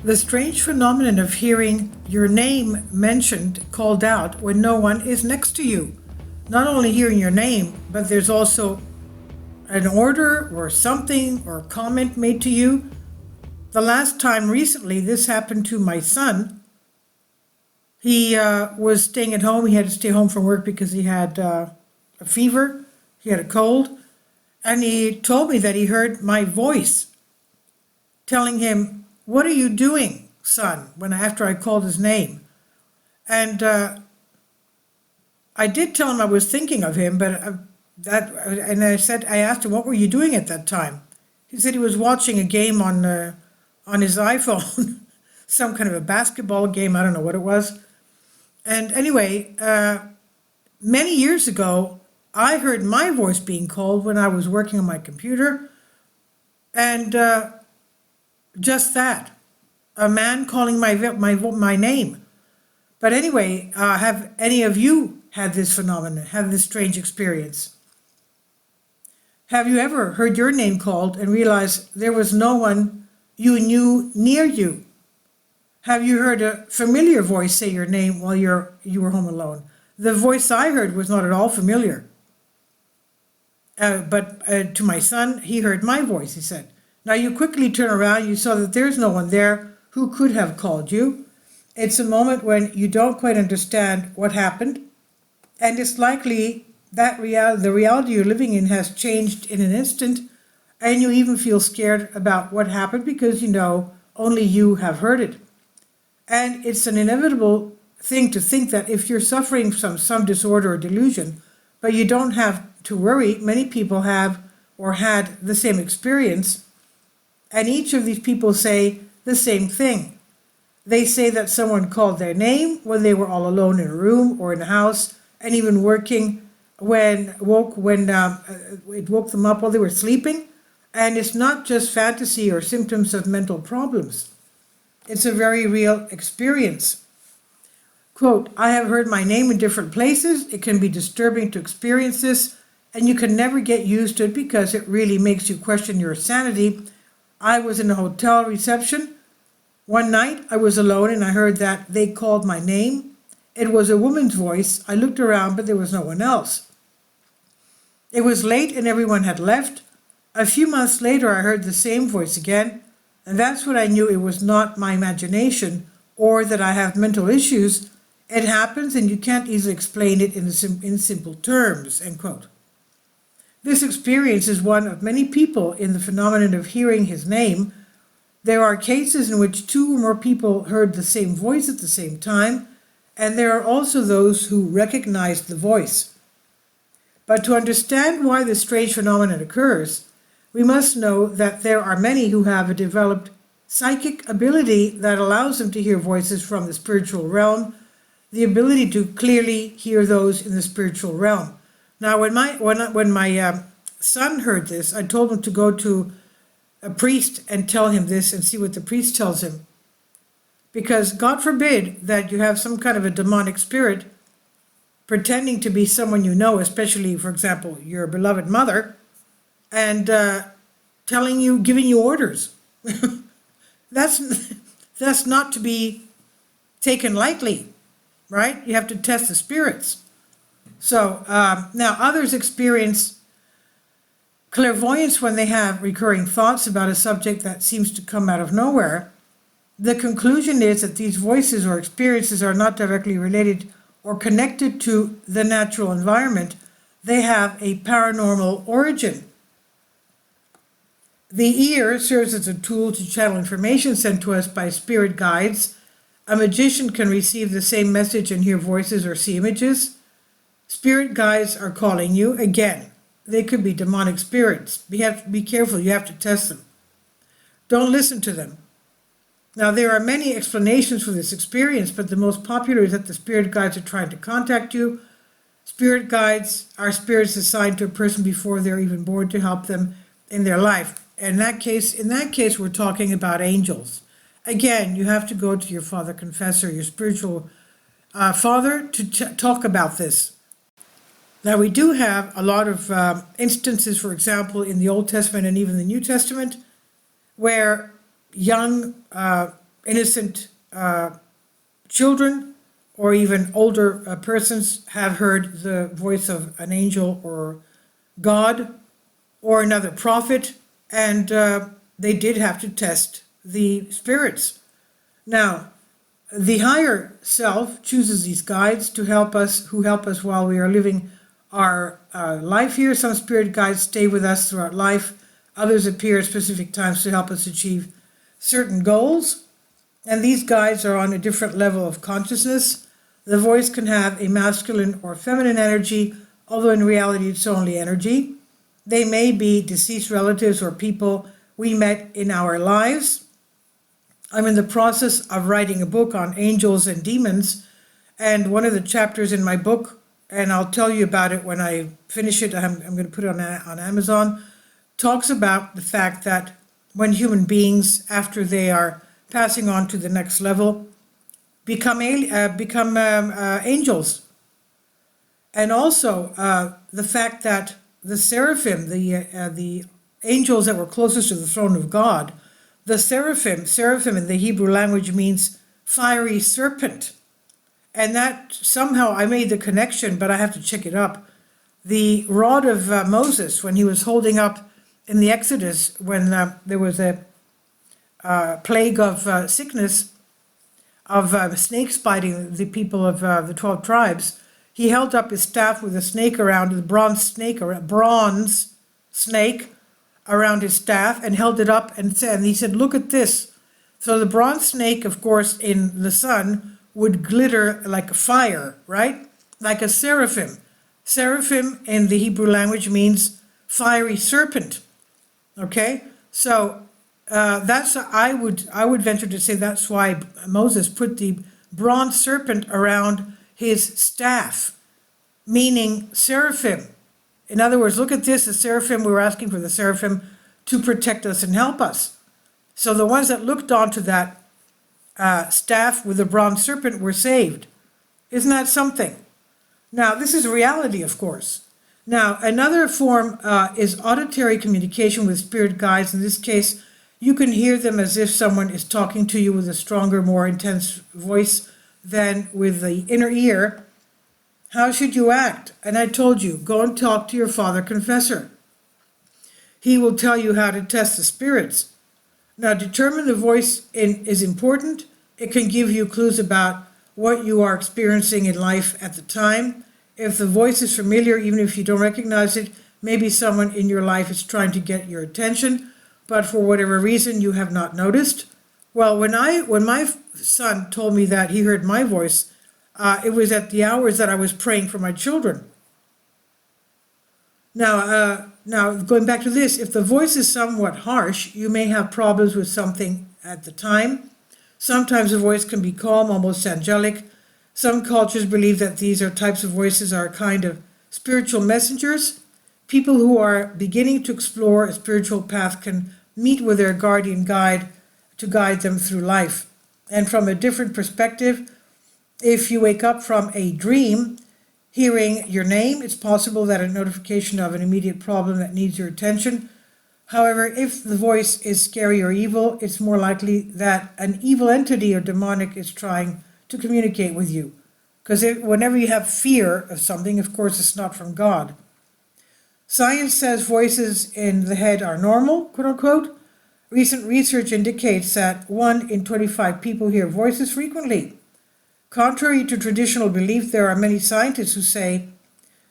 The strange phenomenon of hearing your name mentioned, called out, when no one is next to you. Not only hearing your name, but there's also an order or something or a comment made to you. The last time recently this happened to my son. He was staying at home. He had to stay home from work because he had a fever. He had a cold. And he told me that he heard my voice telling him, "What are you doing, son?" after I called his name. And I did tell him I was thinking of him, but I asked him, "What were you doing at that time?" He said he was watching a game on his iPhone, some kind of a basketball game. I don't know what it was. And anyway, many years ago, I heard my voice being called when I was working on my computer, and just that, a man calling my name. But anyway, have any of you had this phenomenon, had this strange experience? Have you ever heard your name called and realized there was no one you knew near you? Have you heard a familiar voice say your name while you were home alone? The voice I heard was not at all familiar. But to my son, he heard my voice, he said. Now you quickly turn around, you saw that there's no one there who could have called you. It's a moment when you don't quite understand what happened, and it's likely that the reality you're living in has changed in an instant, and you even feel scared about what happened because you know only you have heard it. And it's an inevitable thing to think that if you're suffering from some disorder or delusion, but you don't have to worry, many people have or had the same experience, and each of these people say the same thing. They say that someone called their name when they were all alone in a room or in a house, and even working it woke them up while they were sleeping. And it's not just fantasy or symptoms of mental problems. It's a very real experience. Quote, "I have heard my name in different places. It can be disturbing to experience this, and you can never get used to it because it really makes you question your sanity. I was in a hotel reception. One night I was alone and I heard that they called my name. It was a woman's voice. I looked around, but there was no one else. It was late and everyone had left. A few months later, I heard the same voice again, and that's when I knew it was not my imagination or that I have mental issues. It happens and you can't easily explain it in simple terms," end quote. This experience is one of many people in the phenomenon of hearing his name. There are cases in which two or more people heard the same voice at the same time, and there are also those who recognized the voice. But to understand why this strange phenomenon occurs, we must know that there are many who have a developed psychic ability that allows them to hear voices from the spiritual realm, the ability to clearly hear those in the spiritual realm. Now, when my son heard this, I told him to go to a priest and tell him this and see what the priest tells him. Because God forbid that you have some kind of a demonic spirit pretending to be someone you know, especially, for example, your beloved mother, and giving you orders. That's not to be taken lightly, right? You have to test the spirits. So now others experience clairvoyance when they have recurring thoughts about a subject that seems to come out of nowhere. The conclusion is that these voices or experiences are not directly related or connected to the natural environment. They have a paranormal origin. The ear serves as a tool to channel information sent to us by spirit guides. A magician can receive the same message and hear voices or see images. Spirit guides are calling you. Again, they could be demonic spirits. You have to be careful. You have to test them. Don't listen to them. Now, there are many explanations for this experience, but the most popular is that the spirit guides are trying to contact you. Spirit guides are spirits assigned to a person before they're even born to help them in their life. In that case, we're talking about angels. Again, you have to go to your father confessor, your spiritual father, to talk about this. Now, we do have a lot of instances, for example, in the Old Testament and even the New Testament, where young innocent children or even older persons have heard the voice of an angel or God or another prophet, and they did have to test the spirits. Now, the higher self chooses these guides to help us, who help us while we are living our life here. Some spirit guides stay with us throughout life. Others appear at specific times to help us achieve certain goals. And these guides are on a different level of consciousness. The voice can have a masculine or feminine energy, although in reality it's only energy. They may be deceased relatives or people we met in our lives. I'm in the process of writing a book on angels and demons, and one of the chapters in my book, and I'll tell you about it when I finish it, I'm going to put it on Amazon, talks about the fact that when human beings, after they are passing on to the next level, become angels. And also the fact that the seraphim, the angels that were closest to the throne of God, the seraphim in the Hebrew language means fiery serpent. And that somehow I made the connection, but I have to check it up. The rod of Moses, when he was holding up in the Exodus, when there was a plague of sickness, of snakes biting the people of the 12 tribes, he held up his staff with a snake around, the bronze snake around his staff, and held it up and he said, look at this. So the bronze snake, of course, in the sun would glitter like a fire, right? Like a seraphim. Seraphim in the Hebrew language means fiery serpent. Okay? So that's, I would venture to say that's why Moses put the bronze serpent around his staff, meaning seraphim. In other words, look at this, the seraphim, we were asking for the seraphim to protect us and help us. So the ones that looked onto that staff with the bronze serpent were saved. Isn't that something? Now, this is reality, of course. Now, another form is auditory communication with spirit guides. In this case, you can hear them as if someone is talking to you with a stronger, more intense voice than with the inner ear. How should you act? And I told you, go and talk to your father confessor. He will tell you how to test the spirits. Now, determine the voice is important. It can give you clues about what you are experiencing in life at the time. If the voice is familiar, even if you don't recognize it, maybe someone in your life is trying to get your attention, but for whatever reason you have not noticed. Well, when my son told me that he heard my voice, it was at the hours that I was praying for my children. Now, going back to this, if the voice is somewhat harsh, you may have problems with something at the time. Sometimes the voice can be calm, almost angelic. Some cultures believe that these types of voices are a kind of spiritual messengers. People who are beginning to explore a spiritual path can meet with their guardian guide to guide them through life. And from a different perspective, if you wake up from a dream, hearing your name, it's possible that a notification of an immediate problem that needs your attention. However, if the voice is scary or evil, it's more likely that an evil entity or demonic is trying to communicate with you. Because whenever you have fear of something, of course, it's not from God. Science says voices in the head are normal, quote unquote. Recent research indicates that 1 in 25 people hear voices frequently. Contrary to traditional belief, there are many scientists who say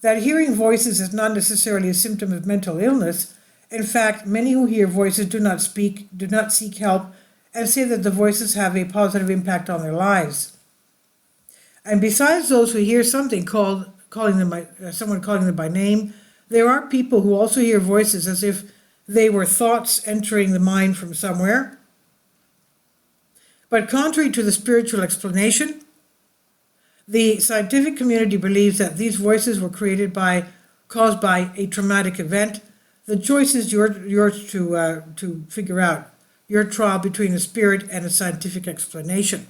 that hearing voices is not necessarily a symptom of mental illness. In fact, many who hear voices do not seek help, and say that the voices have a positive impact on their lives. And besides those who hear something someone calling them by name, there are people who also hear voices as if they were thoughts entering the mind from somewhere. But contrary to the spiritual explanation, the scientific community believes that these voices were caused by a traumatic event. The choice is yours to figure out, your trial between a spirit and a scientific explanation.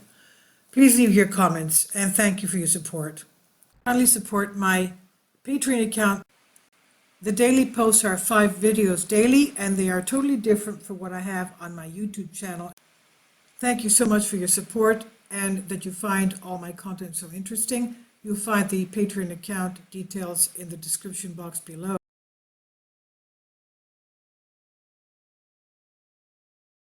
Please leave your comments, and thank you for your support. Kindly support my Patreon account. The daily posts are 5 videos daily, and they are totally different from what I have on my YouTube channel. Thank you so much for your support and that you find all my content so interesting. You'll find the Patreon account details in the description box below.